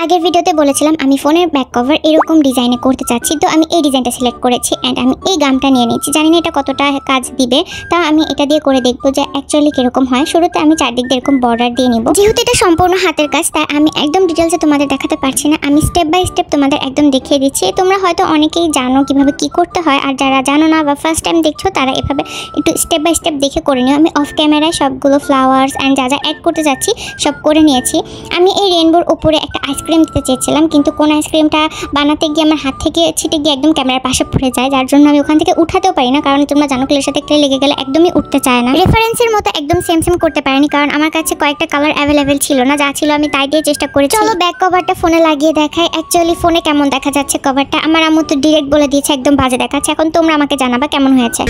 আগের ভিডিওতে বলেছিলাম আমি ফোনের ব্যাক কভার এরকম ডিজাইনে করতে চাচ্ছি, তো আমি এই ডিজাইনটা সিলেক্ট করেছি অ্যান্ড আমি এই গামটা নিয়ে নিচ্ছি। জানি না এটা কতটা কাজ দিবে, তা আমি এটা দিয়ে করে দেখবো যে অ্যাকচুয়ালি কীরকম হয়। শুরুতে আমি চারদিক দিয়ে এরকম বর্ডার দিয়ে নিব। যেহেতু এটা সম্পূর্ণ হাতের কাজ, তাই আমি একদম ডিটেলসে তোমাদের দেখাতে পারছি না, আমি স্টেপ বাই স্টেপ তোমাদের একদম দেখিয়ে দিচ্ছি। তোমরা হয়তো অনেকেই জানো কিভাবে কি করতে হয়, আর যারা জানো না বা ফার্স্ট টাইম দেখছো তারা এভাবে একটু স্টেপ বাই স্টেপ দেখে করে নিও। আমি অফ ক্যামেরায় সবগুলো ফ্লাওয়ার্স অ্যান্ড যা যা অ্যাড করতে যাচ্ছি সব করে নিয়েছি। আমি এই রেইনবোর উপরে একটা আইসক্রিম দিতে চেয়েছিলাম, কিন্তু কোন আইসক্রিমটা বানাতে গিয়ে আমার হাত থেকে ছিটে গিয়ে একদম ক্যামেরার পাশে পড়ে যায়, যার জন্য আমি ওখান থেকে উঠাতেও পারি না, কারণ তোমরা জানো ক্লের সাথে ক্লে লেগে গেলে একদমই উঠতে চায় না। রেফারেন্সের মতো একদম সেম করতে পারিনি, কারণ আমার কাছে কয়েকটা কালার অ্যাভেলেবেল ছিল না, যা ছিল আমি তাই দিয়ে চেষ্টা করি। চলো ব্যাক কভারটা ফোনে লাগিয়ে দেখাই। অ্যাকচুয়ালি ফোনে কেমন দেখা যাচ্ছে কভারটা, আমার আম্মু তো ডিরেক্ট বলে দিয়েছে একদম বাজে দেখাচ্ছে। এখন তোমরা আমাকে জানাবা কেমন হয়েছে।